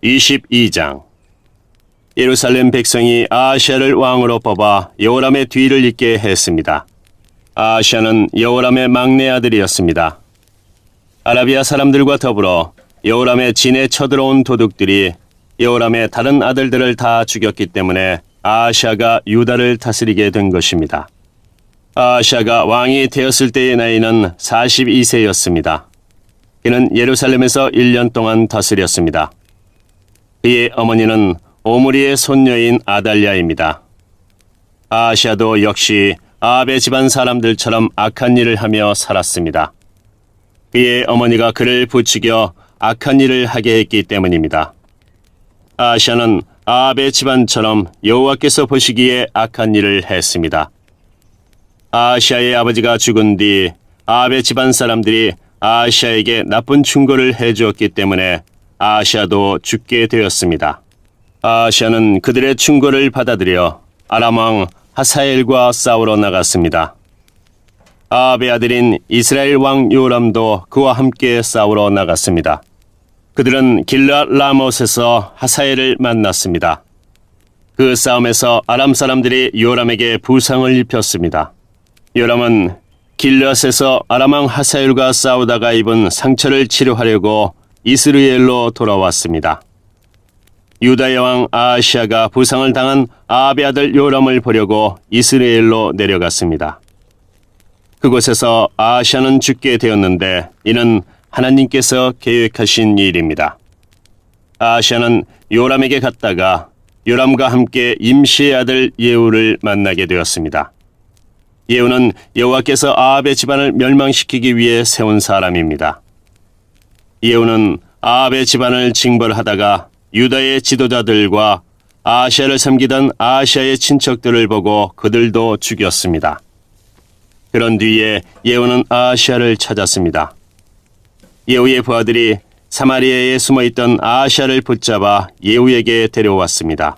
22장. 예루살렘 백성이 아하시야를 왕으로 뽑아 여호람의 뒤를 잇게 했습니다. 아하시야는 여호람의 막내 아들이었습니다. 아라비아 사람들과 더불어 여호람의 진에 쳐들어온 도둑들이 여호람의 다른 아들들을 다 죽였기 때문에 아하시야가 유다를 다스리게 된 것입니다. 아하시야가 왕이 되었을 때의 나이는 42세였습니다. 그는 예루살렘에서 1년 동안 다스렸습니다. 그의 어머니는 오므리의 손녀인 아달랴입니다. 아하시야도 역시 아합의 집안 사람들처럼 악한 일을 하며 살았습니다. 그의 어머니가 그를 부추겨 악한 일을 하게 했기 때문입니다. 아하시야는 아합의 집안처럼 여호와께서 보시기에 악한 일을 했습니다. 아하시야의 아버지가 죽은 뒤 아합의 집안 사람들이 아하시야에게 나쁜 충고를 해주었기 때문에 아하시야도 죽게 되었습니다. 아하시야는 그들의 충고를 받아들여 아람 왕 하사엘과 싸우러 나갔습니다. 아합의 아들인 이스라엘 왕 요람도 그와 함께 싸우러 나갔습니다. 그들은 길르앗 라못에서 하사엘을 만났습니다. 그 싸움에서 아람 사람들이 요람에게 부상을 입혔습니다. 요람은 길르앗에서 아람 왕 하사엘과 싸우다가 입은 상처를 치료하려고 이스라엘로 돌아왔습니다. 유다의 왕 아하시야가 부상을 당한 아합의 아들 요람을 보려고 이스라엘로 내려갔습니다. 그곳에서 아하시야는 죽게 되었는데 이는 하나님께서 계획하신 일입니다. 아하시야는 요람에게 갔다가 요람과 함께 임시의 아들 예후를 만나게 되었습니다. 예후는 여호와께서 아합의 집안을 멸망시키기 위해 세운 사람입니다. 예후는 아합의 집안을 징벌하다가 유다의 지도자들과 아하시야를 섬기던 아하시야의 친척들을 보고 그들도 죽였습니다. 그런 뒤에 예후는 아하시야를 찾았습니다. 예후의 부하들이 사마리아에 숨어있던 아하시야를 붙잡아 예후에게 데려왔습니다.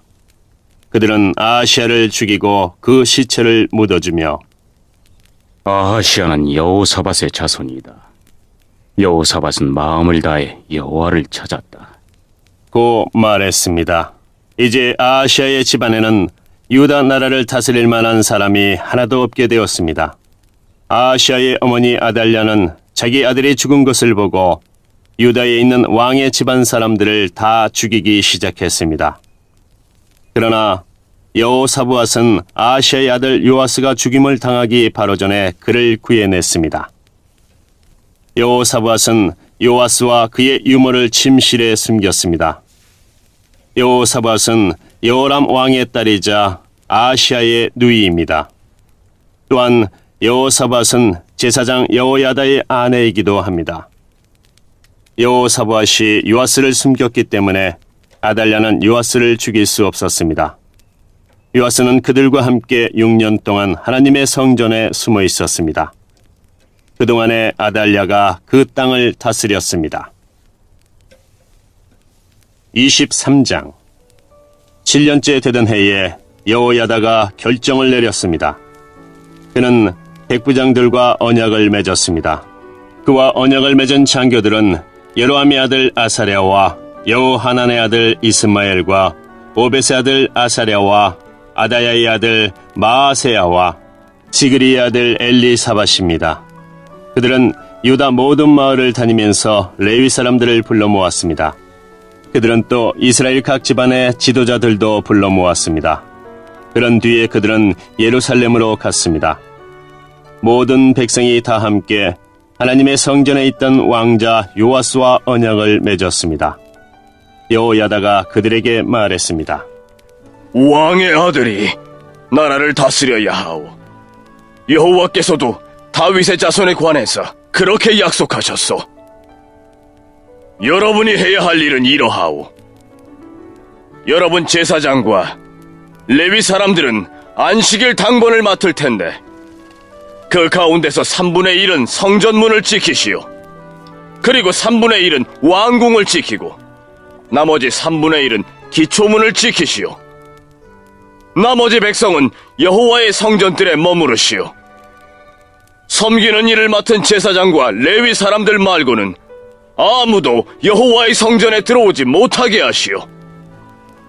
그들은 아하시야를 죽이고 그 시체를 묻어주며 아하시야는 여호사밧의 자손이다. 여호사밧은 마음을 다해 여호와를 찾았다. 고 말했습니다. 이제 아하시야의 집안에는 유다 나라를 다스릴 만한 사람이 하나도 없게 되었습니다. 아하시야의 어머니 아달랴는 자기 아들이 죽은 것을 보고 유다에 있는 왕의 집안 사람들을 다 죽이기 시작했습니다. 그러나 여호사밧은 아하시야의 아들 요아스가 죽임을 당하기 바로 전에 그를 구해냈습니다. 여호사밧은 요아스와 그의 유모를 침실에 숨겼습니다. 여호사밧은 여호람 왕의 딸이자 아하시야의 누이입니다. 또한 여호사밧은 제사장 여호야다의 아내이기도 합니다. 여호사밧이 요아스를 숨겼기 때문에 아달랴는 요아스를 죽일 수 없었습니다. 요아스는 그들과 함께 6년 동안 하나님의 성전에 숨어 있었습니다. 그동안에 아달랴가 그 땅을 다스렸습니다. 23장. 7년째 되던 해에 여호야다가 결정을 내렸습니다. 그는 백부장들과 언약을 맺었습니다. 그와 언약을 맺은 장교들은 여로함의 아들 아사랴와 여호하난의 아들 이스마엘과 오벳의 아들 아사랴와 아다야의 아들 마아세야와 지그리의 아들 엘리사밧입니다. 그들은 유다 모든 마을을 다니면서 레위 사람들을 불러 모았습니다. 그들은 또 이스라엘 각 집안의 지도자들도 불러 모았습니다. 그런 뒤에 그들은 예루살렘으로 갔습니다. 모든 백성이 다 함께 하나님의 성전에 있던 왕자 요아스와 언약을 맺었습니다. 여호야다가 그들에게 말했습니다. 왕의 아들이 나라를 다스려야 하오. 여호와께서도 다윗의 자손에 관해서 그렇게 약속하셨소. 여러분이 해야 할 일은 이러하오. 여러분 제사장과 레위 사람들은 안식일 당번을 맡을 텐데 그 가운데서 3분의 1은 성전문을 지키시오. 그리고 3분의 1은 왕궁을 지키고 나머지 3분의 1은 기초문을 지키시오. 나머지 백성은 여호와의 성전들에 머무르시오. 섬기는 일을 맡은 제사장과 레위 사람들 말고는 아무도 여호와의 성전에 들어오지 못하게 하시오.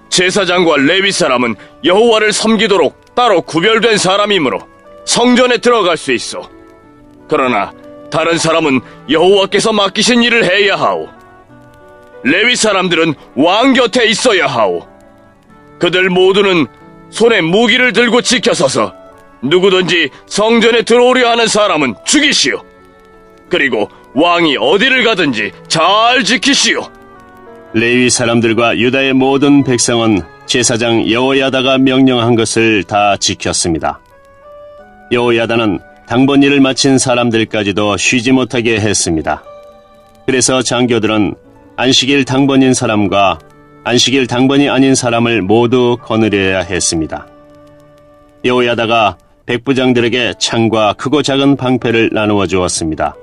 제사장과 레위 사람은 여호와를 섬기도록 따로 구별된 사람이므로 성전에 들어갈 수 있어. 그러나 다른 사람은 여호와께서 맡기신 일을 해야 하오. 레위 사람들은 왕 곁에 있어야 하오. 그들 모두는 손에 무기를 들고 지켜서서 누구든지 성전에 들어오려 하는 사람은 죽이시오. 그리고 왕이 어디를 가든지 잘 지키시오. 레위 사람들과 유다의 모든 백성은 제사장 여호야다가 명령한 것을 다 지켰습니다. 여호야다는 당번 일을 마친 사람들까지도 쉬지 못하게 했습니다. 그래서 장교들은 안식일 당번인 사람과 안식일 당번이 아닌 사람을 모두 거느려야 했습니다. 여호야다가 백부장들에게 창과 크고 작은 방패를 나누어 주었습니다.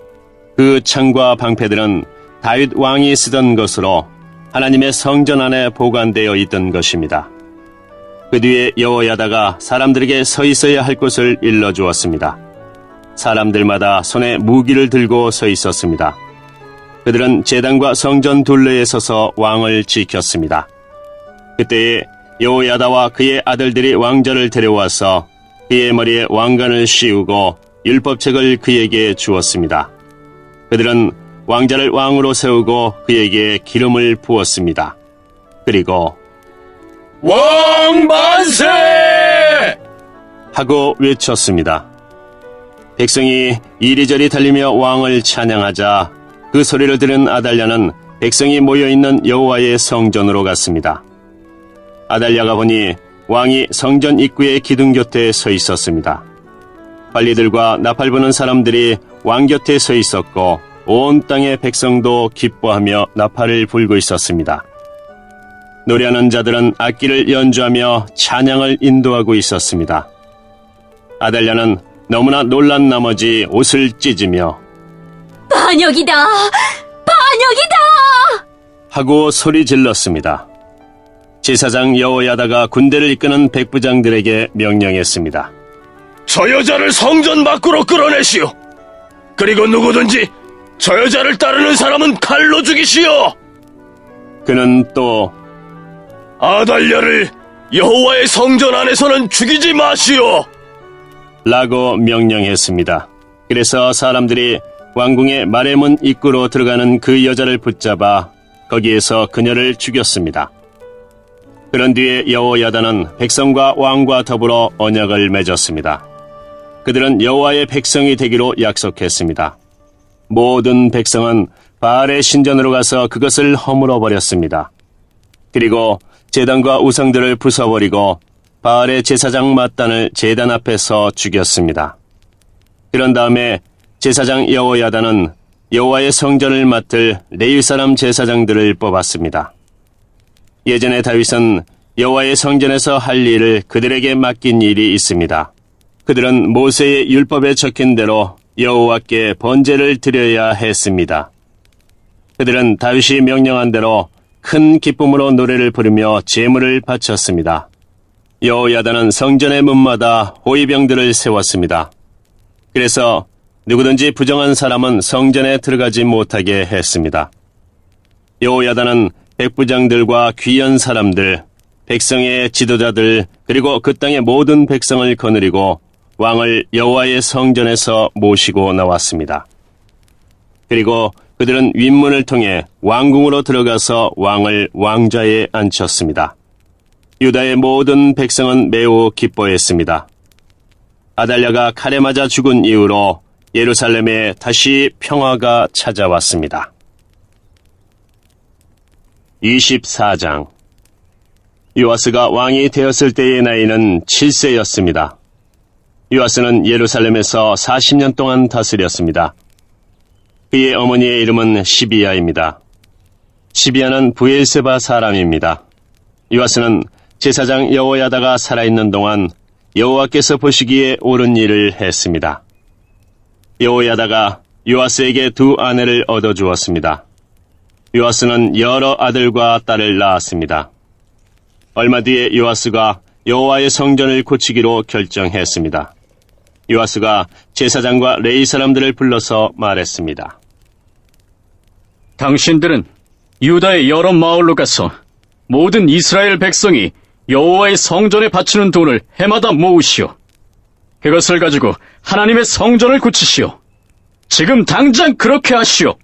그 창과 방패들은 다윗 왕이 쓰던 것으로 하나님의 성전 안에 보관되어 있던 것입니다. 그 뒤에 여호야다가 사람들에게 서 있어야 할 곳을 일러주었습니다. 사람들마다 손에 무기를 들고 서 있었습니다. 그들은 제단과 성전 둘레에 서서 왕을 지켰습니다. 그때에 여호야다와 그의 아들들이 왕자를 데려와서 그의 머리에 왕관을 씌우고 율법책을 그에게 주었습니다. 그들은 왕자를 왕으로 세우고 그에게 기름을 부었습니다. 그리고 왕 만세! 하고 외쳤습니다. 백성이 이리저리 달리며 왕을 찬양하자 그 소리를 들은 아달랴는 백성이 모여있는 여호와의 성전으로 갔습니다. 아달랴가 보니 왕이 성전 입구의 기둥 곁에 서 있었습니다. 관리들과 나팔 부는 사람들이 왕 곁에 서 있었고 온 땅의 백성도 기뻐하며 나팔을 불고 있었습니다. 노래하는 자들은 악기를 연주하며 찬양을 인도하고 있었습니다. 아달랴는 너무나 놀란 나머지 옷을 찢으며 반역이다! 반역이다! 하고 소리 질렀습니다. 제사장 여호야다가 군대를 이끄는 백부장들에게 명령했습니다. 저 여자를 성전 밖으로 끌어내시오. 그리고 누구든지 저 여자를 따르는 사람은 칼로 죽이시오. 그는 또 아달랴를 여호와의 성전 안에서는 죽이지 마시오. 라고 명령했습니다. 그래서 사람들이 왕궁의 마레문 입구로 들어가는 그 여자를 붙잡아 거기에서 그녀를 죽였습니다. 그런 뒤에 여호야다는 백성과 왕과 더불어 언약을 맺었습니다. 그들은 여호와의 백성이 되기로 약속했습니다. 모든 백성은 바알의 신전으로 가서 그것을 허물어 버렸습니다. 그리고 제단과 우상들을 부숴버리고 바알의 제사장 mat단을 제단 앞에서 죽였습니다. 그런 다음에 제사장 여호야다는 여호와의 성전을 맡을 레위 사람 제사장들을 뽑았습니다. 예전에 다윗은 여호와의 성전에서 할 일을 그들에게 맡긴 일이 있습니다. 그들은 모세의 율법에 적힌 대로 여호와께 번제를 드려야 했습니다. 그들은 다윗이 명령한 대로 큰 기쁨으로 노래를 부르며 제물을 바쳤습니다. 여호야다는 성전의 문마다 호위병들을 세웠습니다. 그래서 누구든지 부정한 사람은 성전에 들어가지 못하게 했습니다. 여호야다는 백부장들과 귀한 사람들, 백성의 지도자들, 그리고 그 땅의 모든 백성을 거느리고 왕을 여호와의 성전에서 모시고 나왔습니다. 그리고 그들은 윗문을 통해 왕궁으로 들어가서 왕을 왕좌에 앉혔습니다. 유다의 모든 백성은 매우 기뻐했습니다. 아달랴가 칼에 맞아 죽은 이후로 예루살렘에 다시 평화가 찾아왔습니다. 24장. 요아스가 왕이 되었을 때의 나이는 7세였습니다. 요아스는 예루살렘에서 40년 동안 다스렸습니다. 그의 어머니의 이름은 시비야입니다. 시비야는 브엘세바 사람입니다. 요아스는 제사장 여호야다가 살아있는 동안 여호와께서 보시기에 옳은 일을 했습니다. 여호야다가 요아스에게 두 아내를 얻어주었습니다. 요아스는 여러 아들과 딸을 낳았습니다. 얼마 뒤에 요아스가 여호와의 성전을 고치기로 결정했습니다. 요아스가 제사장과 레위 사람들을 불러서 말했습니다. 당신들은 유다의 여러 마을로 가서 모든 이스라엘 백성이 여호와의 성전에 바치는 돈을 해마다 모으시오. 그것을 가지고 하나님의 성전을 고치시오. 지금 당장 그렇게 하시오.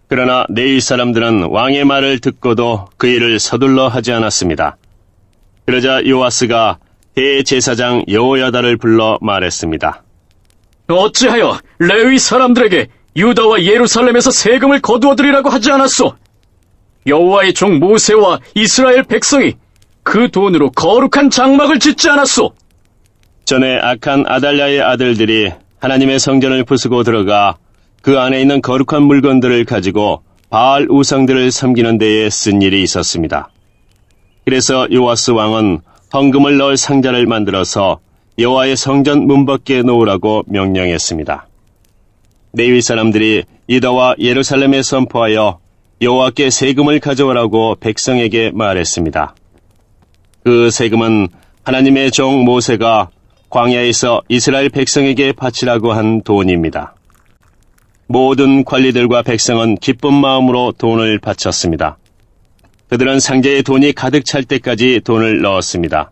그러나 네일 사람들은 왕의 말을 듣고도 그 일을 서둘러 하지 않았습니다. 그러자 요아스가 대제사장 여호야다를 불러 말했습니다. 어찌하여 레위 사람들에게 유다와 예루살렘에서 세금을 거두어들이라고 하지 않았소? 여호와의 종 모세와 이스라엘 백성이 그 돈으로 거룩한 장막을 짓지 않았소? 전에 악한 아달랴의 아들들이 하나님의 성전을 부수고 들어가 그 안에 있는 거룩한 물건들을 가지고 바알 우상들을 섬기는 데에 쓴 일이 있었습니다. 그래서 요아스 왕은 헌금을 넣을 상자를 만들어서 여호와의 성전 문밖에 놓으라고 명령했습니다. 레위 사람들이 유다와 예루살렘에 선포하여 여호와께 세금을 가져오라고 백성에게 말했습니다. 그 세금은 하나님의 종 모세가 광야에서 이스라엘 백성에게 바치라고 한 돈입니다. 모든 관리들과 백성은 기쁜 마음으로 돈을 바쳤습니다. 그들은 상자에 돈이 가득 찰 때까지 돈을 넣었습니다.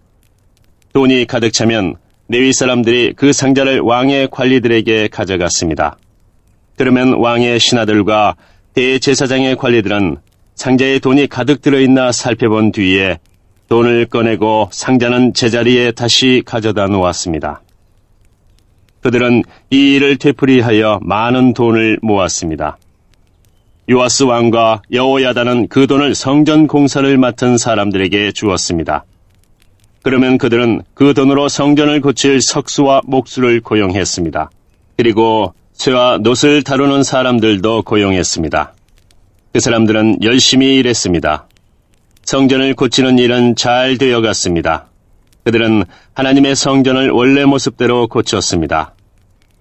돈이 가득 차면 레위 사람들이 그 상자를 왕의 관리들에게 가져갔습니다. 그러면 왕의 신하들과 대제사장의 관리들은 상자에 돈이 가득 들어있나 살펴본 뒤에 돈을 꺼내고 상자는 제자리에 다시 가져다 놓았습니다. 그들은 이 일을 되풀이하여 많은 돈을 모았습니다. 요아스 왕과 여호야다는 그 돈을 성전 공사를 맡은 사람들에게 주었습니다. 그러면 그들은 그 돈으로 성전을 고칠 석수와 목수를 고용했습니다. 그리고 쇠와 놋을 다루는 사람들도 고용했습니다. 그 사람들은 열심히 일했습니다. 성전을 고치는 일은 잘 되어갔습니다. 그들은 하나님의 성전을 원래 모습대로 고쳤습니다.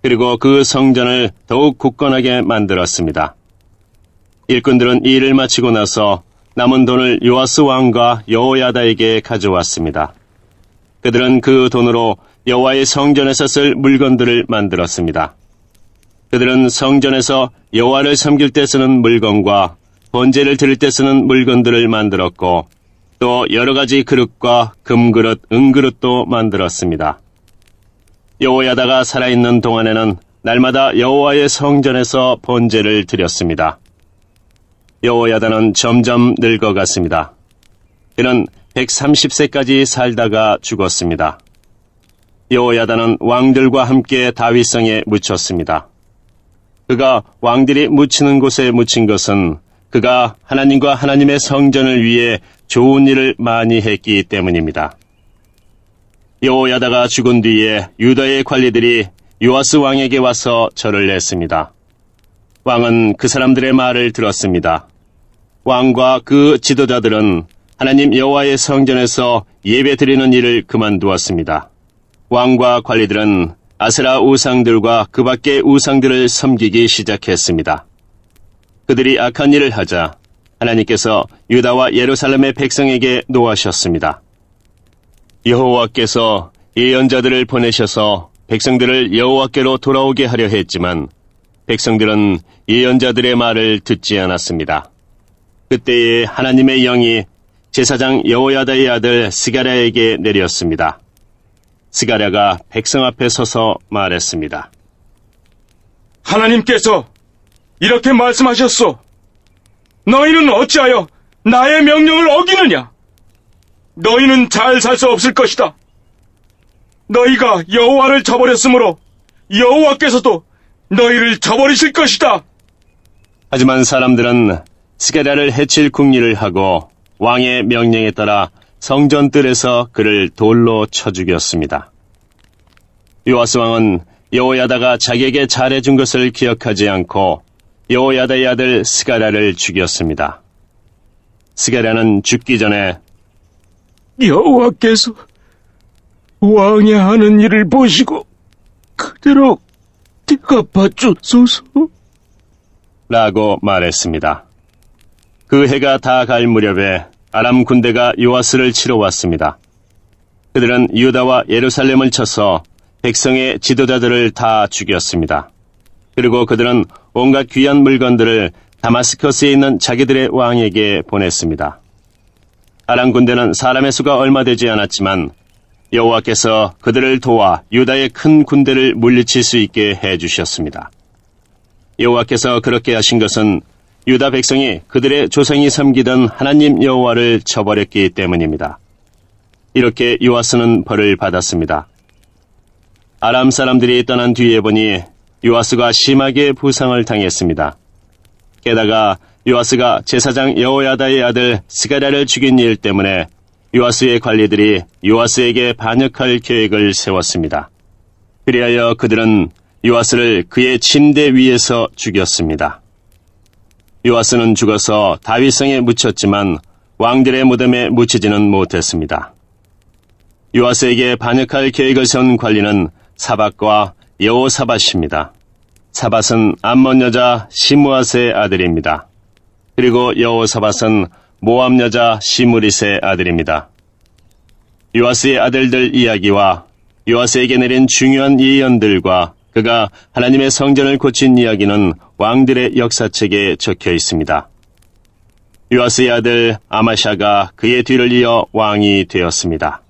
그리고 그 성전을 더욱 굳건하게 만들었습니다. 일꾼들은 이 일을 마치고 나서 남은 돈을 요아스 왕과 여호야다에게 가져왔습니다. 그들은 그 돈으로 여호와의 성전에서 쓸 물건들을 만들었습니다. 그들은 성전에서 여호와를 섬길 때 쓰는 물건과 번제를 드릴 때 쓰는 물건들을 만들었고 또 여러 가지 그릇과 금그릇, 은그릇도 만들었습니다. 여호야다가 살아있는 동안에는 날마다 여호와의 성전에서 번제를 드렸습니다. 여호야다는 점점 늙어갔습니다. 그는 130세까지 살다가 죽었습니다. 여호야다는 왕들과 함께 다윗성에 묻혔습니다. 그가 왕들이 묻히는 곳에 묻힌 것은 그가 하나님과 하나님의 성전을 위해 좋은 일을 많이 했기 때문입니다. 여호야다가 죽은 뒤에 유다의 관리들이 요아스 왕에게 와서 절을 냈습니다. 왕은 그 사람들의 말을 들었습니다. 왕과 그 지도자들은 하나님 여호와의 성전에서 예배드리는 일을 그만두었습니다. 왕과 관리들은 아세라 우상들과 그 밖의 우상들을 섬기기 시작했습니다. 그들이 악한 일을 하자 하나님께서 유다와 예루살렘의 백성에게 노하셨습니다. 여호와께서 예언자들을 보내셔서 백성들을 여호와께로 돌아오게 하려 했지만 백성들은 예언자들의 말을 듣지 않았습니다. 그때에 하나님의 영이 제사장 여호야다의 아들 스가랴에게 내렸습니다. 스가랴가 백성 앞에 서서 말했습니다. 하나님께서 이렇게 말씀하셨소. 너희는 어찌하여 나의 명령을 어기느냐? 너희는 잘 살 수 없을 것이다. 너희가 여호와를 저버렸으므로 여호와께서도 너희를 저버리실 것이다. 하지만 사람들은 스가랴를 해칠 궁리를 하고 왕의 명령에 따라 성전뜰에서 그를 돌로 쳐 죽였습니다. 요아스 왕은 여호야다가 자기에게 잘해준 것을 기억하지 않고 여호야다의 아들 스가랴를 죽였습니다. 스가랴는 죽기 전에 여호와께서 왕이 하는 일을 보시고 그대로 대갚아 주소서. 라고 말했습니다. 그 해가 다 갈 무렵에 아람 군대가 요아스를 치러 왔습니다. 그들은 유다와 예루살렘을 쳐서 백성의 지도자들을 다 죽였습니다. 그리고 그들은 온갖 귀한 물건들을 다마스커스에 있는 자기들의 왕에게 보냈습니다. 아람 군대는 사람의 수가 얼마 되지 않았지만 여호와께서 그들을 도와 유다의 큰 군대를 물리칠 수 있게 해주셨습니다. 여호와께서 그렇게 하신 것은 유다 백성이 그들의 조상이 섬기던 하나님 여호와를 저버렸기 때문입니다. 이렇게 요아스는 벌을 받았습니다. 아람 사람들이 떠난 뒤에 보니 요아스가 심하게 부상을 당했습니다. 게다가 요아스가 제사장 여호야다의 아들 스가랴를 죽인 일 때문에 요아스의 관리들이 요아스에게 반역할 계획을 세웠습니다. 그리하여 그들은 요아스를 그의 침대 위에서 죽였습니다. 요아스는 죽어서 다윗성에 묻혔지만 왕들의 무덤에 묻히지는 못했습니다. 요아스에게 반역할 계획을 세운 관리는 사밧과 여호사밧입니다. 사밧은 암몬 여자 시므앗의 아들입니다. 그리고 여호사밧은 모압 여자 시므릿의 아들입니다. 요아스의 아들들 이야기와 요아스에게 내린 중요한 예언들과 그가 하나님의 성전을 고친 이야기는 왕들의 역사책에 적혀 있습니다. 요아스의 아들 아마샤가 그의 뒤를 이어 왕이 되었습니다.